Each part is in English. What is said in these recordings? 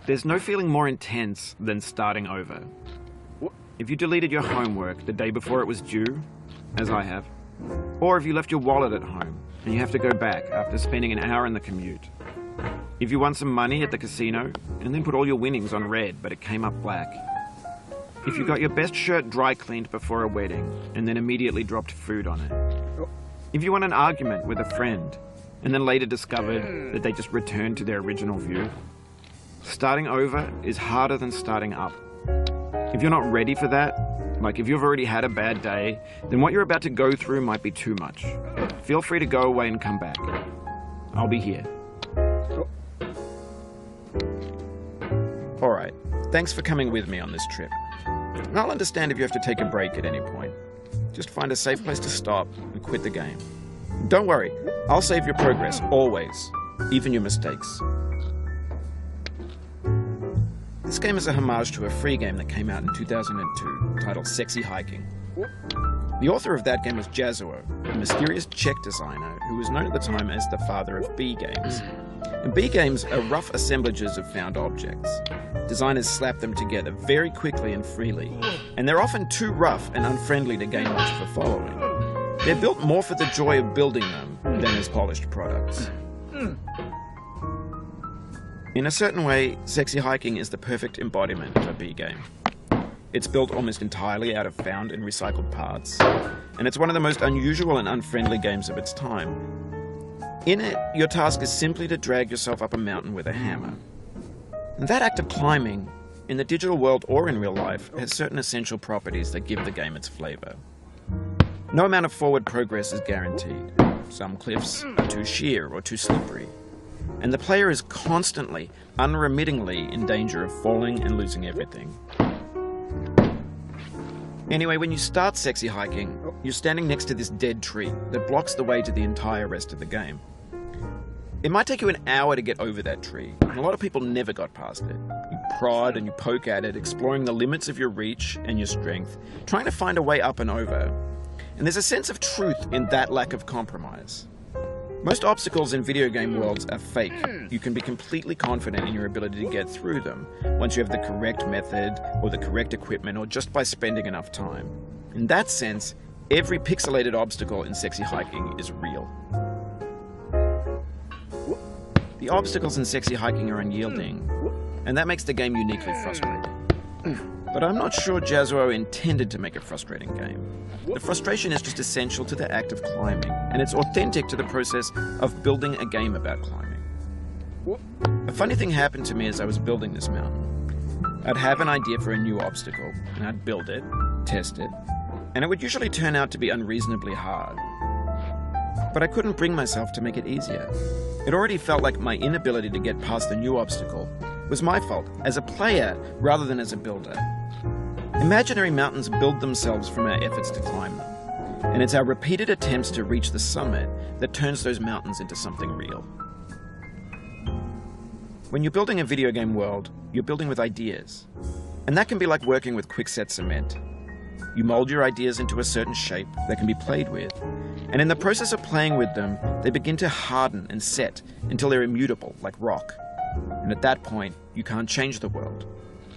There's no feeling more intense than starting over. If you deleted your homework the day before it was due, as I have, or if you left your wallet at home and you have to go back after spending an hour in the commute. If you won some money at the casino and then put all your winnings on red but it came up black. If you got your best shirt dry cleaned before a wedding and then immediately dropped food on it. If you won an argument with a friend and then later discovered that they just returned to their original view. Starting over is harder than starting up. If you're not ready for that, like if you've already had a bad day, then what you're about to go through might be too much. Feel free to go away and come back. I'll be here. Alright, thanks for coming with me on this trip. And I'll understand if you have to take a break at any point. Just find a safe place to stop and quit the game. Don't worry, I'll save your progress, always, even your mistakes. This game is a homage to a free game that came out in 2002, titled Sexy Hiking. The author of that game was Jazuo, a mysterious Czech designer who was known at the time as the father of B games. And B games are rough assemblages of found objects. Designers slap them together very quickly and freely, and they're often too rough and unfriendly to gain much of a following. They're built more for the joy of building them than as polished products. In a certain way, Sexy Hiking is the perfect embodiment of a B game. It's built almost entirely out of found and recycled parts, and it's one of the most unusual and unfriendly games of its time. In it, your task is simply to drag yourself up a mountain with a hammer. And that act of climbing, in the digital world or in real life, has certain essential properties that give the game its flavor. No amount of forward progress is guaranteed. Some cliffs are too sheer or too slippery. And the player is constantly, unremittingly in danger of falling and losing everything. Anyway, when you start Sexy Hiking, you're standing next to this dead tree that blocks the way to the entire rest of the game. It might take you an hour to get over that tree, and a lot of people never got past it. You prod and you poke at it, exploring the limits of your reach and your strength, trying to find a way up and over. And there's a sense of truth in that lack of compromise. Most obstacles in video game worlds are fake. You can be completely confident in your ability to get through them once you have the correct method or the correct equipment or just by spending enough time. In that sense, every pixelated obstacle in Sexy Hiking is real. The obstacles in Sexy Hiking are unyielding, and that makes the game uniquely frustrating. But I'm not sure Jazuo intended to make a frustrating game. The frustration is just essential to the act of climbing, and it's authentic to the process of building a game about climbing. A funny thing happened to me as I was building this mountain. I'd have an idea for a new obstacle, and I'd build it, test it, and it would usually turn out to be unreasonably hard. But I couldn't bring myself to make it easier. It already felt like my inability to get past the new obstacle was my fault, as a player rather than as a builder. Imaginary mountains build themselves from our efforts to climb them, and it's our repeated attempts to reach the summit that turns those mountains into something real. When you're building a video game world, you're building with ideas, and that can be like working with quickset cement. You mold your ideas into a certain shape that can be played with, and in the process of playing with them, they begin to harden and set until they're immutable, like rock. And at that point, you can't change the world,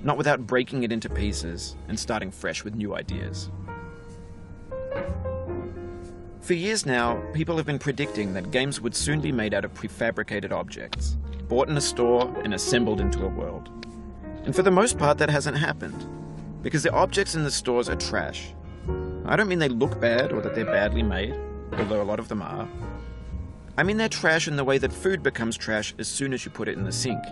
not without breaking it into pieces and starting fresh with new ideas. For years now, people have been predicting that games would soon be made out of prefabricated objects, bought in a store and assembled into a world. And for the most part, that hasn't happened, because the objects in the stores are trash. I don't mean they look bad or that they're badly made, although a lot of them are. I mean they're trash in the way that food becomes trash as soon as you put it in the sink.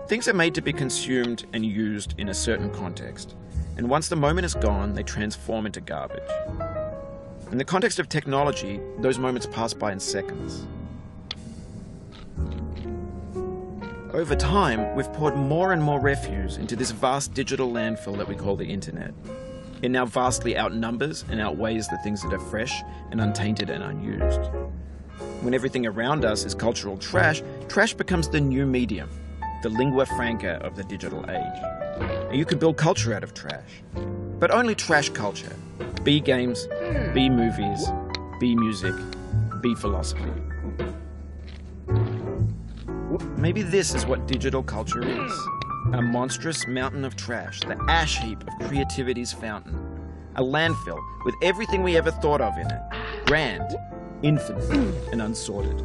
Things are made to be consumed and used in a certain context, and once the moment is gone, they transform into garbage. In the context of technology, those moments pass by in seconds. Over time, we've poured more and more refuse into this vast digital landfill that we call the internet. It now vastly outnumbers and outweighs the things that are fresh and untainted and unused. When everything around us is cultural trash, trash becomes the new medium, the lingua franca of the digital age. And you can build culture out of trash, but only trash culture. B games, B movies, B music, B philosophy. Maybe this is what digital culture is. A monstrous mountain of trash, the ash heap of creativity's fountain. A landfill with everything we ever thought of in it. Grand, infinite, and unsorted.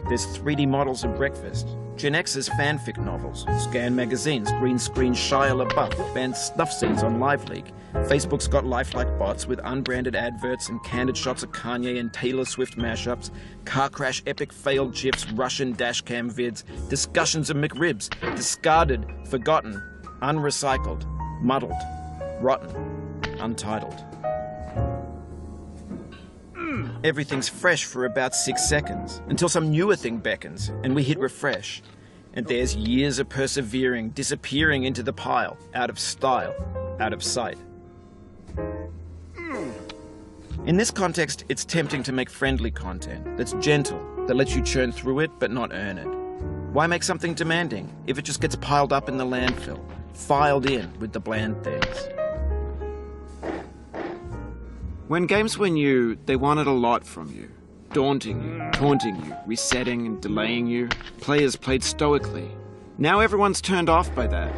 There's 3D models of breakfast, Gen X's fanfic novels, scan magazines, green screen Shia LaBeouf, banned snuff scenes on LiveLeak. Facebook's got lifelike bots with unbranded adverts and candid shots of Kanye and Taylor Swift mashups, car crash epic failed GIFs, Russian dashcam vids, discussions of McRibs, discarded, forgotten, unrecycled, muddled, rotten, untitled. Everything's fresh for about 6 seconds, until some newer thing beckons, and we hit refresh. And there's years of persevering, disappearing into the pile, out of style, out of sight. In this context, it's tempting to make friendly content that's gentle, that lets you churn through it but not earn it. Why make something demanding if it just gets piled up in the landfill, filed in with the bland things? When games were new, they wanted a lot from you. Daunting you, taunting you, resetting and delaying you. Players played stoically. Now everyone's turned off by that.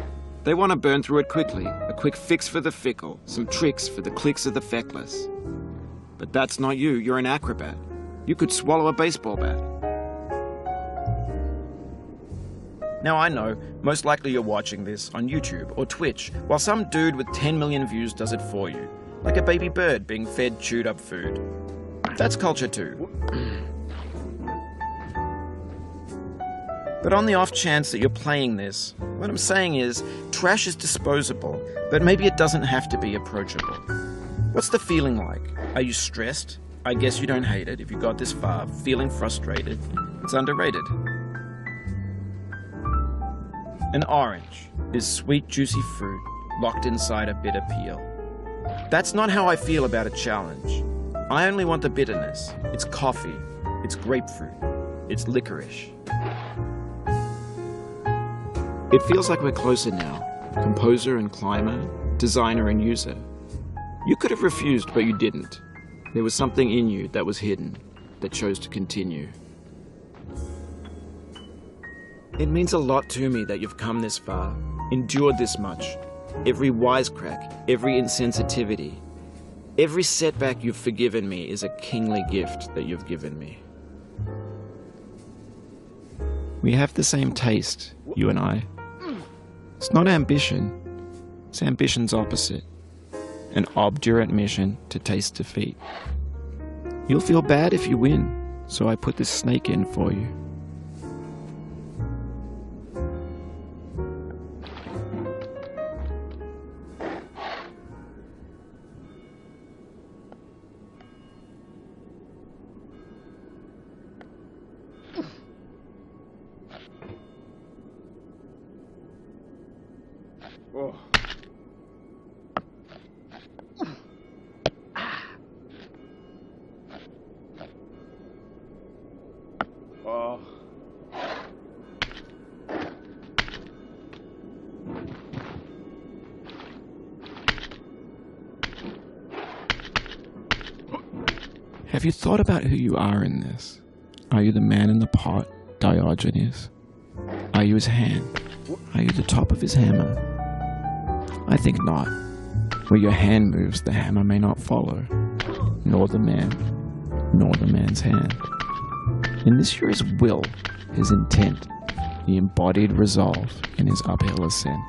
They want to burn through it quickly, a quick fix for the fickle, some tricks for the clicks of the feckless. But that's not you, you're an acrobat. You could swallow a baseball bat. Now I know, most likely you're watching this on YouTube or Twitch, while some dude with 10 million views does it for you. Like a baby bird being fed chewed up food. That's culture too. But on the off chance that you're playing this, what I'm saying is, trash is disposable, but maybe it doesn't have to be approachable. What's the feeling like? Are you stressed? I guess you don't hate it if you got this far. Feeling frustrated? It's underrated. An orange is sweet, juicy fruit locked inside a bitter peel. That's not how I feel about a challenge. I only want the bitterness. It's coffee. It's grapefruit. It's licorice. It feels like we're closer now. Composer and climber, designer and user. You could have refused, but you didn't. There was something in you that was hidden, that chose to continue. It means a lot to me that you've come this far, endured this much. Every wisecrack, every insensitivity, every setback you've forgiven me is a kingly gift that you've given me. We have the same taste, you and I. It's not ambition, it's ambition's opposite. An obdurate mission to taste defeat. You'll feel bad if you win, so I put this snake in for you. Oh. Oh. Have you thought about who you are in this? Are you the man in the pot, Diogenes? Are you his hand? Are you the top of his hammer? I think not. Where your hand moves, the hammer may not follow, nor the man, nor the man's hand. In this you're his will, his intent, the embodied resolve in his uphill ascent.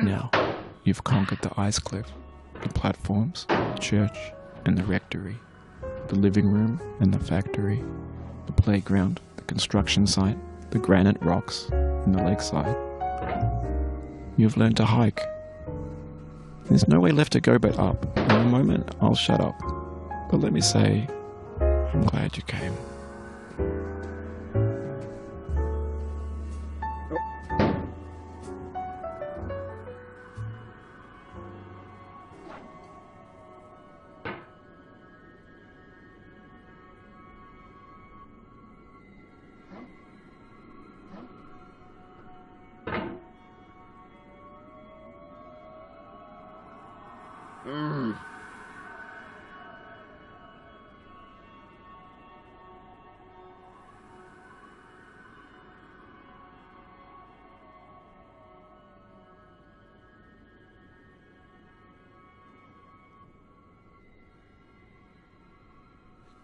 Now, you've conquered the ice cliff, the platforms, the church, and the rectory, the living room and the factory, the playground, the construction site, the granite rocks, and the lakeside. You've learned to hike. There's no way left to go but up. In a moment, I'll shut up. But let me say, I'm glad you came.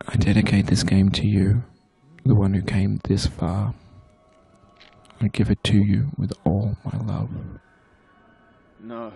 I dedicate this game to you, the one who came this far. I give it to you with all my love. No.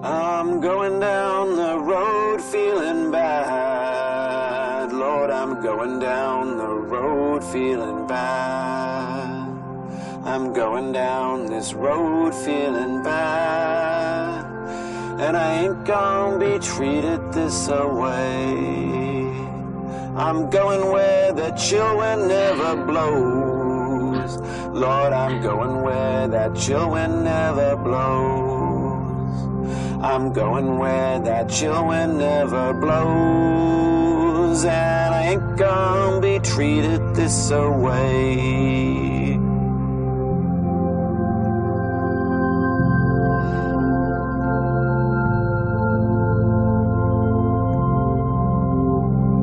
I'm going down the road feeling bad. Lord, I'm going down the road feeling bad. I'm going down this road feeling bad. And I ain't gonna be treated this away. I'm going where the chill wind never blows. Lord, I'm going where that chill wind never blows. I'm going where that chill wind never blows, and I ain't gonna be treated this away.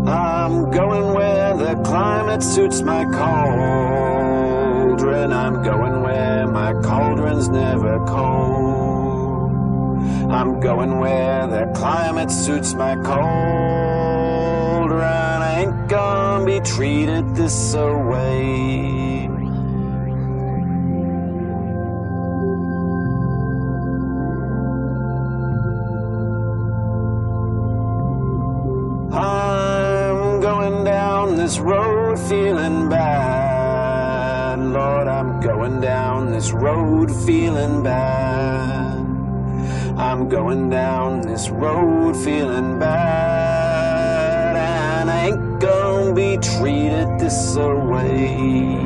I'm going where the climate suits my cauldron. I'm going where my cauldron's never cold. I'm going where the climate suits my cauldron. I ain't gonna be treated this away. I'm going down this road feeling bad. Lord, I'm going down this road feeling bad. I'm going down this road feeling bad, and I ain't gonna be treated this away.